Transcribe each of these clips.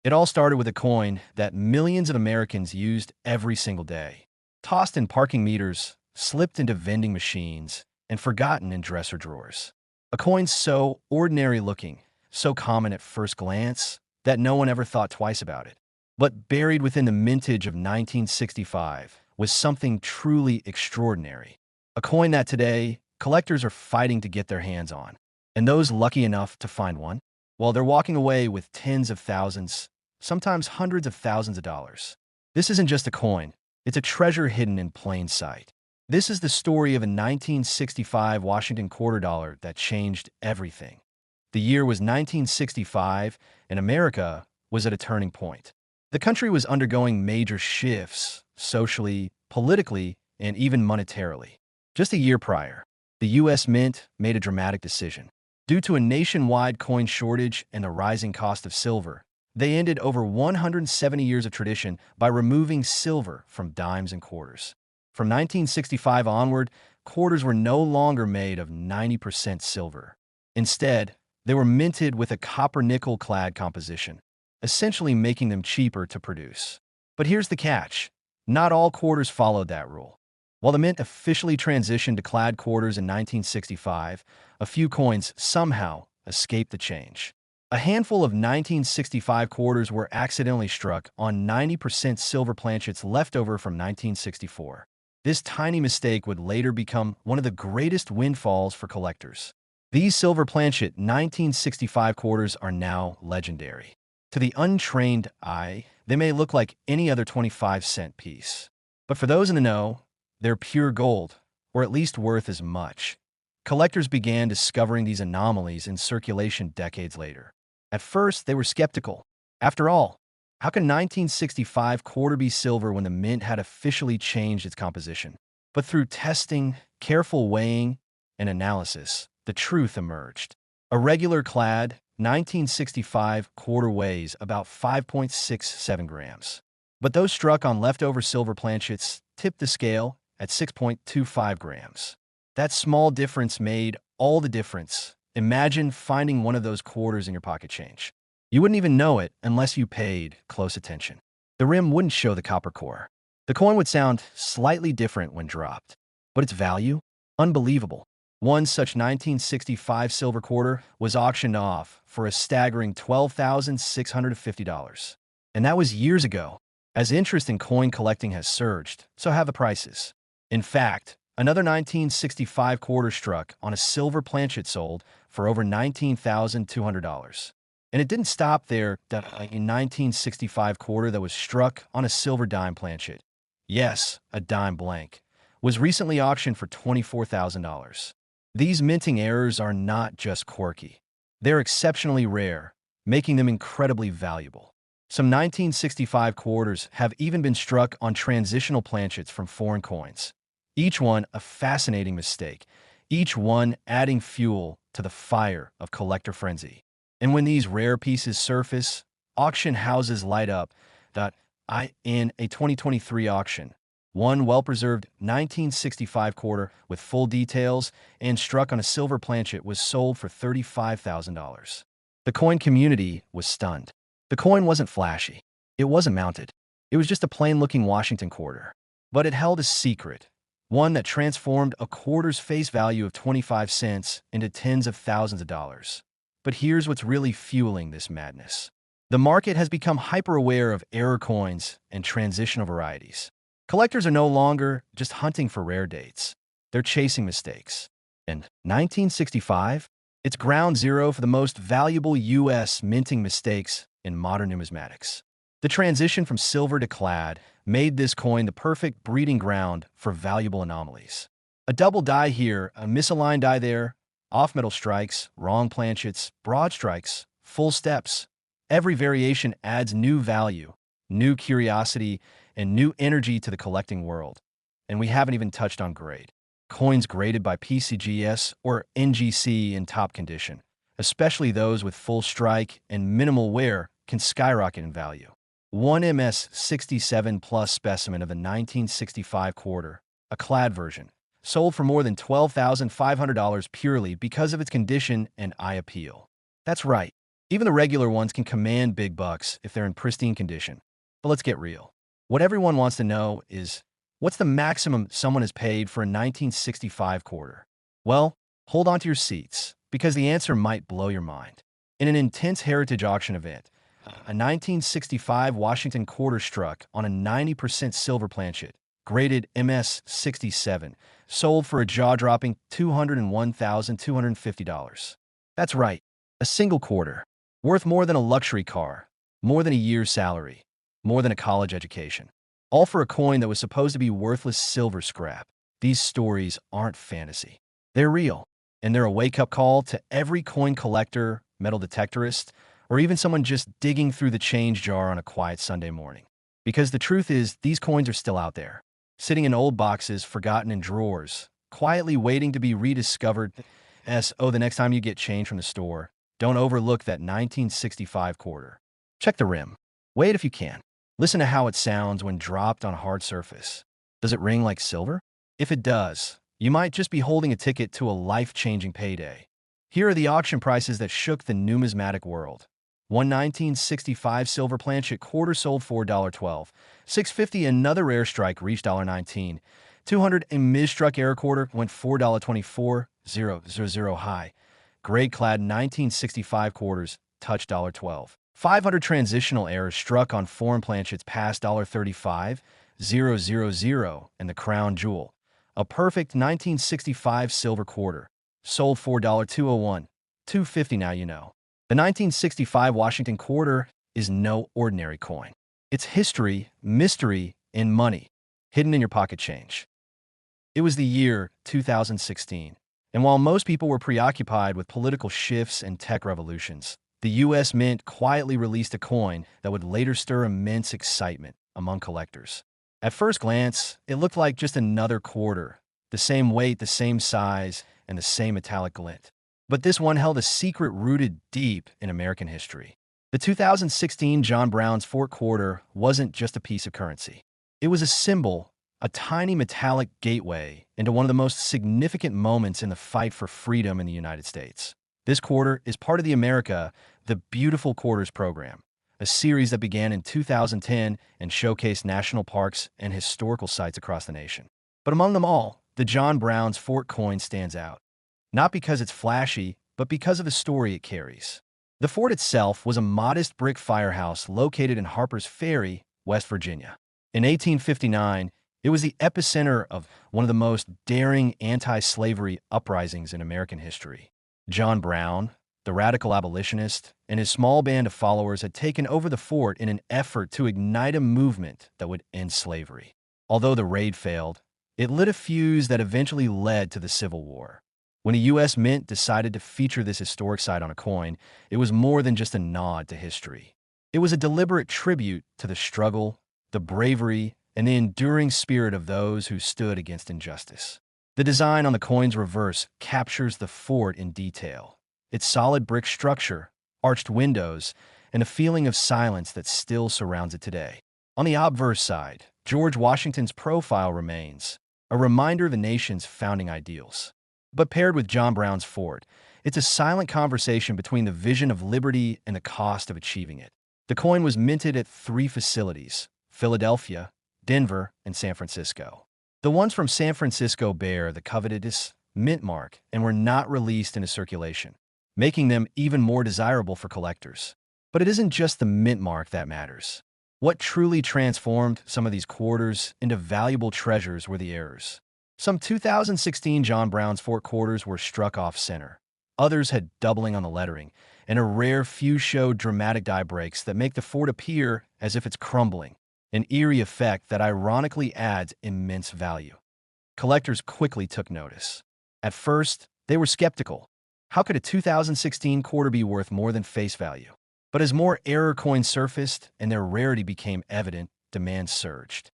It all started with a coin that millions of Americans used every single day. Tossed in parking meters, slipped into vending machines, and forgotten in dresser drawers. A coin so ordinary looking, so common at first glance, that no one ever thought twice about it. But buried within the mintage of 1965 was something truly extraordinary. A coin that today, collectors are fighting to get their hands on. And those lucky enough to find one, well, they're walking away with tens of thousands, sometimes hundreds of thousands of dollars. This isn't just a coin, it's a treasure hidden in plain sight. This is the story of a 1965 Washington quarter dollar that changed everything. The year was 1965, and America was at a turning point. The country was undergoing major shifts, socially, politically, and even monetarily. Just a year prior, the U.S. Mint made a dramatic decision. Due to a nationwide coin shortage and the rising cost of silver, they ended over 170 years of tradition by removing silver from dimes and quarters. From 1965 onward, quarters were no longer made of 90% silver. Instead, they were minted with a copper-nickel clad composition, essentially making them cheaper to produce. But here's the catch. Not all quarters followed that rule. While the mint officially transitioned to clad quarters in 1965, a few coins somehow escaped the change. A handful of 1965 quarters were accidentally struck on 90% silver planchets left over from 1964. This tiny mistake would later become one of the greatest windfalls for collectors. These silver planchet 1965 quarters are now legendary. To the untrained eye, they may look like any other 25-cent piece. But for those in the know, they're pure gold, or at least worth as much. Collectors began discovering these anomalies in circulation decades later. At first, they were skeptical. After all, how can 1965 quarter be silver when the mint had officially changed its composition? But through testing, careful weighing, and analysis, the truth emerged. A regular clad 1965 quarter weighs about 5.67 grams. But those struck on leftover silver planchets tipped the scale at 6.25 grams. That small difference made all the difference. Imagine finding one of those quarters in your pocket change. You wouldn't even know it unless you paid close attention. The rim wouldn't show the copper core. The coin would sound slightly different when dropped. But its value? Unbelievable. One such 1965 silver quarter was auctioned off for a staggering $12,650. And that was years ago. As interest in coin collecting has surged, so have the prices. In fact, another 1965 quarter struck on a silver planchet sold for over $19,200. And it didn't stop there. That a 1965 quarter that was struck on a silver dime planchet, yes, a dime blank, was recently auctioned for $24,000. These minting errors are not just quirky. They're exceptionally rare, making them incredibly valuable. Some 1965 quarters have even been struck on transitional planchets from foreign coins. Each one a fascinating mistake, each one adding fuel to the fire of collector frenzy. And when these rare pieces surface, auction houses light up. In a 2023 auction, one well-preserved 1965 quarter with full details and struck on a silver planchet was sold for $35,000. The coin community was stunned. The coin wasn't flashy. It wasn't mounted. It was just a plain-looking Washington quarter. But it held a secret, one that transformed a quarter's face value of 25 cents into tens of thousands of dollars. But here's what's really fueling this madness. The market has become hyper-aware of error coins and transitional varieties. Collectors are no longer just hunting for rare dates. They're chasing mistakes. In 1965, it's ground zero for the most valuable U.S. minting mistakes in modern numismatics. The transition from silver to clad made this coin the perfect breeding ground for valuable anomalies. A double die here, a misaligned die there, off-metal strikes, wrong planchets, broad strikes, full steps. Every variation adds new value, new curiosity, and new energy to the collecting world. And we haven't even touched on grade. Coins graded by PCGS or NGC in top condition, especially those with full strike and minimal wear, can skyrocket in value. One MS67 Plus specimen of the 1965 quarter, a clad version, sold for more than $12,500 purely because of its condition and eye appeal. That's right. Even the regular ones can command big bucks if they're in pristine condition. But let's get real. What everyone wants to know is, what's the maximum someone has paid for a 1965 quarter? Well, hold on to your seats, because the answer might blow your mind. In an intense heritage auction event, a 1965 Washington quarter struck on a 90% silver planchet, graded MS-67, sold for a jaw-dropping $201,250. That's right, a single quarter, worth more than a luxury car, more than a year's salary, more than a college education. All for a coin that was supposed to be worthless silver scrap. These stories aren't fantasy. They're real, and they're a wake-up call to every coin collector, metal detectorist, or even someone just digging through the change jar on a quiet Sunday morning. Because the truth is, these coins are still out there, sitting in old boxes, forgotten in drawers, quietly waiting to be rediscovered. The next time you get change from the store, don't overlook that 1965 quarter. Check the rim. Weigh it if you can. Listen to how it sounds when dropped on a hard surface. Does it ring like silver? If it does, you might just be holding a ticket to a life-changing payday. Here are the auction prices that shook the numismatic world. One 1965 silver planchet quarter sold for $1.12. $6.50. Another rare strike reached $1.19. 200. A mid-struck error quarter went $4.24. 000 high. Grade-clad 1965 quarters touched $1.12. 500 transitional errors struck on foreign planchets past $1.35. 000. And the crown jewel, a perfect 1965 silver quarter, sold for $201. $2.50. Now you know. The 1965 Washington quarter is no ordinary coin. It's history, mystery, and money, hidden in your pocket change. It was the year 2016, and while most people were preoccupied with political shifts and tech revolutions, the U.S. Mint quietly released a coin that would later stir immense excitement among collectors. At first glance, it looked like just another quarter, the same weight, the same size, and the same metallic glint. But this one held a secret rooted deep in American history. The 2016 John Brown's Fort quarter wasn't just a piece of currency. It was a symbol, a tiny metallic gateway into one of the most significant moments in the fight for freedom in the United States. This quarter is part of the Beautiful Quarters program, a series that began in 2010 and showcased national parks and historical sites across the nation. But among them all, the John Brown's Fort coin stands out. Not because it's flashy, but because of the story it carries. The fort itself was a modest brick firehouse located in Harper's Ferry, West Virginia. In 1859, it was the epicenter of one of the most daring anti-slavery uprisings in American history. John Brown, the radical abolitionist, and his small band of followers had taken over the fort in an effort to ignite a movement that would end slavery. Although the raid failed, it lit a fuse that eventually led to the Civil War. When the U.S. Mint decided to feature this historic site on a coin, it was more than just a nod to history. It was a deliberate tribute to the struggle, the bravery, and the enduring spirit of those who stood against injustice. The design on the coin's reverse captures the fort in detail. Its solid brick structure, arched windows, and a feeling of silence that still surrounds it today. On the obverse side, George Washington's profile remains, a reminder of the nation's founding ideals. But paired with John Brown's fort, it's a silent conversation between the vision of liberty and the cost of achieving it. The coin was minted at 3 facilities: Philadelphia, Denver, and San Francisco. The ones from San Francisco bear the coveted mint mark and were not released into circulation, making them even more desirable for collectors. But it isn't just the mint mark that matters. What truly transformed some of these quarters into valuable treasures were the errors. Some 2016 John Brown's Fort quarters were struck off-center. Others had doubling on the lettering, and a rare few showed dramatic die breaks that make the fort appear as if it's crumbling, an eerie effect that ironically adds immense value. Collectors quickly took notice. At first, they were skeptical. How could a 2016 quarter be worth more than face value? But as more error coins surfaced and their rarity became evident, demand surged.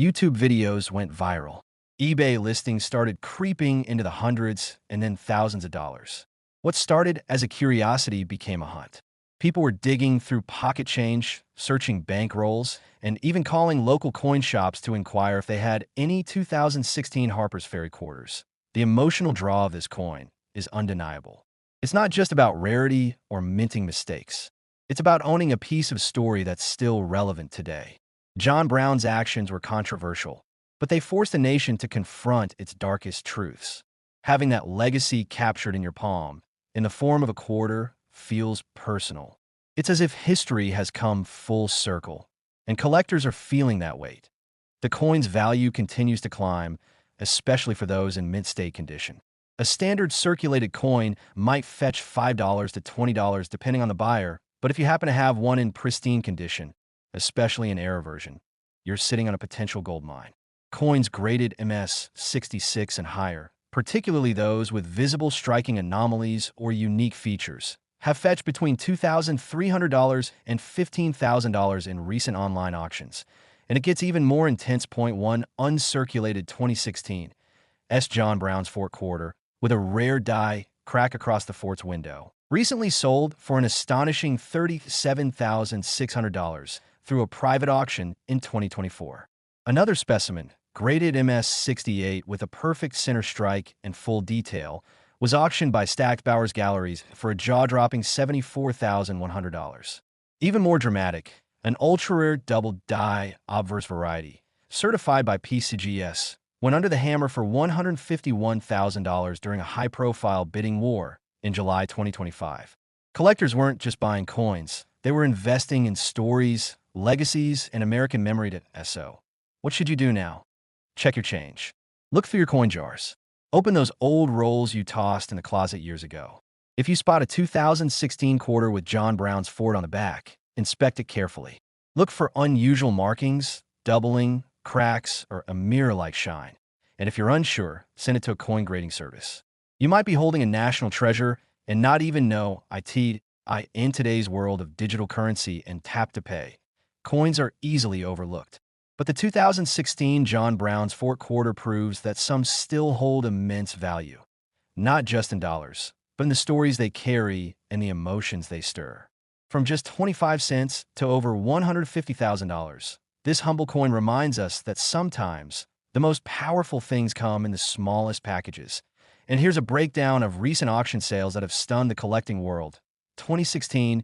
YouTube videos went viral. eBay listings started creeping into the hundreds and then thousands of dollars. What started as a curiosity became a hunt. People were digging through pocket change, searching bank rolls, and even calling local coin shops to inquire if they had any 2016 Harper's Ferry quarters. The emotional draw of this coin is undeniable. It's not just about rarity or minting mistakes. It's about owning a piece of story that's still relevant today. John Brown's actions were controversial, but they forced a nation to confront its darkest truths. Having that legacy captured in your palm, in the form of a quarter, feels personal. It's as if history has come full circle, and collectors are feeling that weight. The coin's value continues to climb, especially for those in mint state condition. A standard circulated coin might fetch $5 to $20 depending on the buyer, but if you happen to have one in pristine condition, especially an error version, you're sitting on a potential gold mine. Coins graded MS-66 and higher, particularly those with visible striking anomalies or unique features, have fetched between $2,300 and $15,000 in recent online auctions. And it gets even more intense. Point one, uncirculated 2016 John Brown's Fort Quarter with a rare die crack across the fort's window. Recently sold for an astonishing $37,600 through a private auction in 2024. Another specimen, graded MS-68 with a perfect center strike and full detail, was auctioned by Stacked Bowers Galleries for a jaw-dropping $74,100. Even more dramatic, an ultra-rare double die obverse variety, certified by PCGS, went under the hammer for $151,000 during a high-profile bidding war in July 2025. Collectors weren't just buying coins, they were investing in stories, legacies, and American memory to SO. What should you do now? Check your change. Look through your coin jars. Open those old rolls you tossed in the closet years ago. If you spot a 2016 quarter with John Brown's Fort on the back, inspect it carefully. Look for unusual markings, doubling, cracks, or a mirror-like shine. And if you're unsure, send it to a coin grading service. You might be holding a national treasure and not even know in today's world of digital currency and tap to pay. Coins are easily overlooked. But the 2016 John Brown's Fort Quarter proves that some still hold immense value, not just in dollars, but in the stories they carry and the emotions they stir. From just 25 cents to over $150,000, this humble coin reminds us that sometimes the most powerful things come in the smallest packages. And here's a breakdown of recent auction sales that have stunned the collecting world. 2016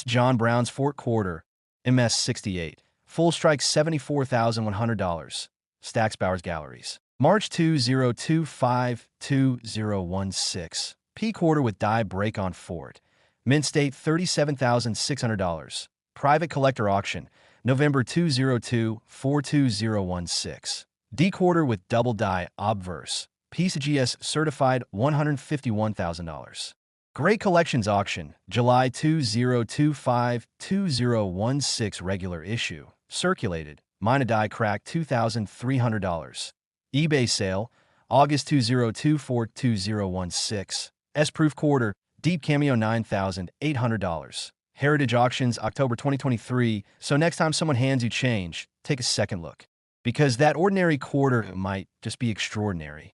John Brown's Fort Quarter, MS-68. Full strike $74,100. Stacked Bowers Galleries. March 2025 2016. P quarter with die break on Fort. Mint state $37,600. Private collector auction. November 202 42016. D quarter with double die obverse. PCGS certified $151,000. Great Collections Auction, July 2025 2016 regular issue. Circulated, Mina die crack $2,300. eBay sale, August 2024 2016. S-Proof quarter, deep cameo $9,800. Heritage Auctions, October 2023. So next time someone hands you change, take a second look. Because that ordinary quarter might just be extraordinary.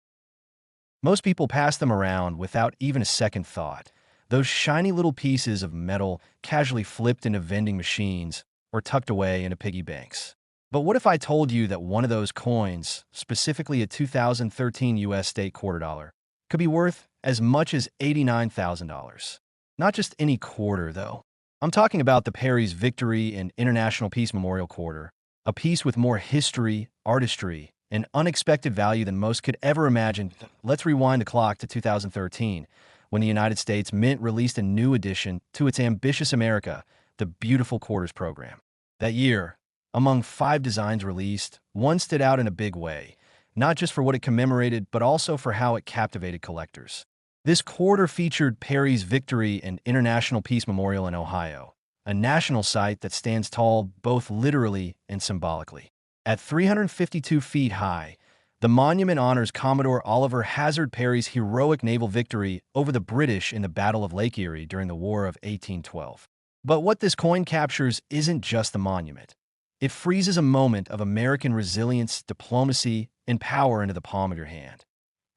Most people pass them around without even a second thought. Those shiny little pieces of metal casually flipped into vending machines or tucked away into piggy banks. But what if I told you that one of those coins, specifically a 2013 US state quarter dollar, could be worth as much as $89,000? Not just any quarter, though. I'm talking about the Perry's Victory and International Peace Memorial Quarter, a piece with more history, artistry, and unexpected value than most could ever imagine. Let's rewind the clock to 2013, when the United States Mint released a new addition to its ambitious America, the Beautiful Quarters program. That year, among 5 designs released, one stood out in a big way, not just for what it commemorated, but also for how it captivated collectors. This quarter featured Perry's Victory and International Peace Memorial in Ohio, a national site that stands tall both literally and symbolically. At 352 feet high, the monument honors Commodore Oliver Hazard Perry's heroic naval victory over the British in the Battle of Lake Erie during the War of 1812. But what this coin captures isn't just the monument. It freezes a moment of American resilience, diplomacy, and power into the palm of your hand.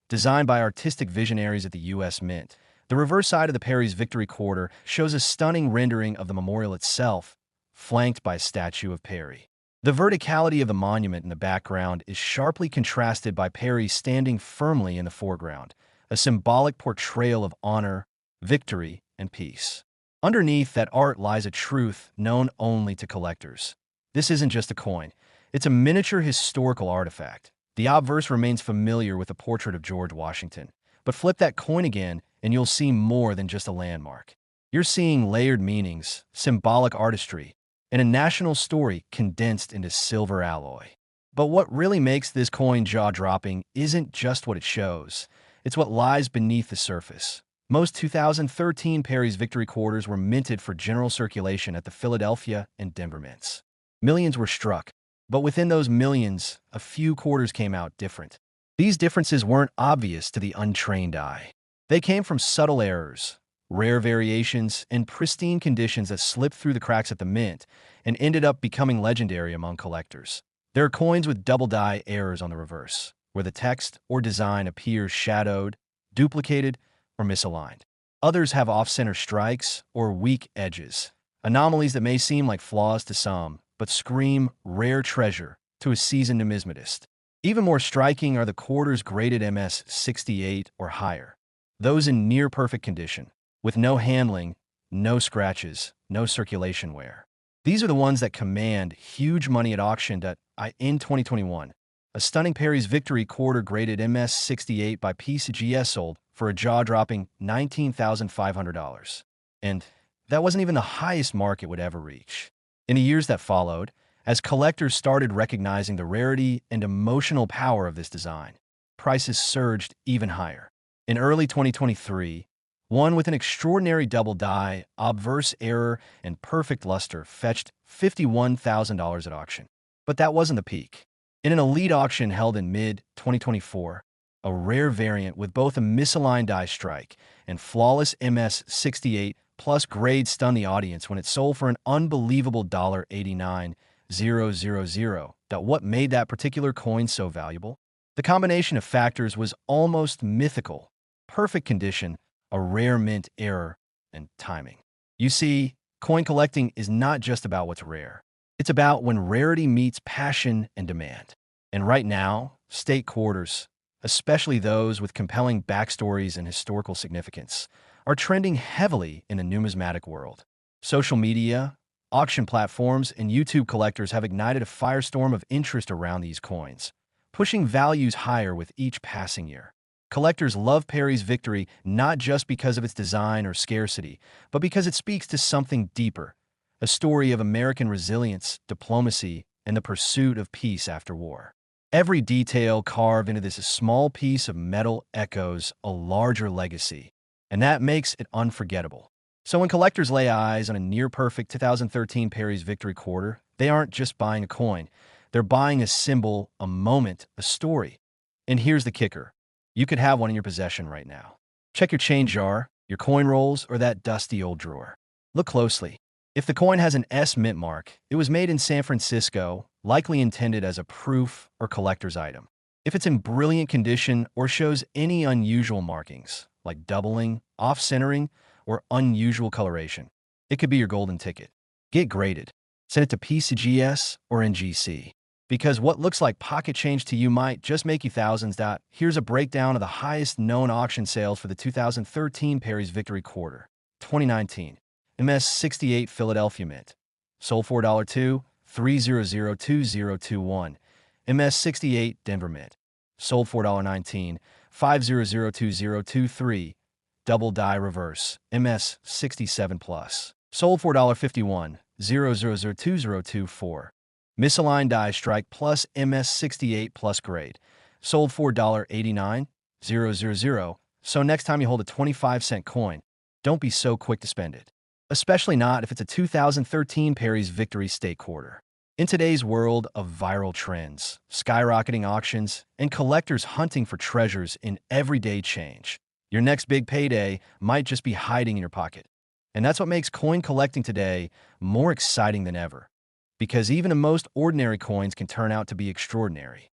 Designed by artistic visionaries at the U.S. Mint, the reverse side of the Perry's Victory Quarter shows a stunning rendering of the memorial itself, flanked by a statue of Perry. The verticality of the monument in the background is sharply contrasted by Perry standing firmly in the foreground, a symbolic portrayal of honor, victory, and peace. Underneath that art lies a truth known only to collectors. This isn't just a coin. It's a miniature historical artifact. The obverse remains familiar with a portrait of George Washington. But flip that coin again, and you'll see more than just a landmark. You're seeing layered meanings, symbolic artistry, and a national story condensed into silver alloy. But what really makes this coin jaw-dropping isn't just what it shows. It's what lies beneath the surface. Most 2013 Perry's Victory Quarters were minted for general circulation at the Philadelphia and Denver mints. Millions were struck, but within those millions, a few quarters came out different. These differences weren't obvious to the untrained eye. They came from subtle errors, rare variations, and pristine conditions that slipped through the cracks at the mint and ended up becoming legendary among collectors. There are coins with double-die errors on the reverse, where the text or design appears shadowed, duplicated, or misaligned. Others have off-center strikes or weak edges, anomalies that may seem like flaws to some, but scream rare treasure to a seasoned numismatist. Even more striking are the quarters graded MS 68 or higher, those in near-perfect condition, with no handling, no scratches, no circulation wear. These are the ones that command huge money at auction in 2021. A stunning Perry's Victory quarter graded MS 68 by PCGS sold for a jaw-dropping $19,500. And that wasn't even the highest mark it would ever reach. In the years that followed, as collectors started recognizing the rarity and emotional power of this design, prices surged even higher. In early 2023, one with an extraordinary double die, obverse error, and perfect luster fetched $51,000 at auction. But that wasn't the peak. In an elite auction held in mid-2024, a rare variant with both a misaligned die strike and flawless MS68 plus grade stunned the audience when it sold for an unbelievable $89,000. What made that particular coin so valuable? The combination of factors was almost mythical. Perfect condition, a rare mint error, and timing. You see, coin collecting is not just about what's rare. It's about when rarity meets passion and demand. And right now, state quarters, especially those with compelling backstories and historical significance, are trending heavily in the numismatic world. Social media, auction platforms, and YouTube collectors have ignited a firestorm of interest around these coins, pushing values higher with each passing year. Collectors love Perry's Victory not just because of its design or scarcity, but because it speaks to something deeper, a story of American resilience, diplomacy, and the pursuit of peace after war. Every detail carved into this small piece of metal echoes a larger legacy, and that makes it unforgettable. So when collectors lay eyes on a near-perfect 2013 Perry's Victory quarter, they aren't just buying a coin. They're buying a symbol, a moment, a story. And here's the kicker. You could have one in your possession right now. Check your change jar, your coin rolls, or that dusty old drawer. Look closely. If the coin has an S mint mark, it was made in San Francisco, likely intended as a proof or collector's item. If it's in brilliant condition or shows any unusual markings, like doubling, off-centering, or unusual coloration, it could be your golden ticket. Get graded. Send it to PCGS or NGC. Because what looks like pocket change to you might just make you thousands. Here's a breakdown of the highest known auction sales for the 2013 Perry's Victory quarter. 2019. MS68 Philadelphia Mint. Sold $4.2-3002021. MS68 Denver Mint. Sold $4.19, 5002023. Double die reverse. MS67 Plus. Sold $4.51, 0002024. Misaligned die strike plus MS68 plus grade. Sold $4.89, 000. So next time you hold a 25-cent coin, don't be so quick to spend it. Especially not if it's a 2013 Perry's Victory State quarter. In today's world of viral trends, skyrocketing auctions, and collectors hunting for treasures in everyday change, your next big payday might just be hiding in your pocket. And that's what makes coin collecting today more exciting than ever. Because even the most ordinary coins can turn out to be extraordinary.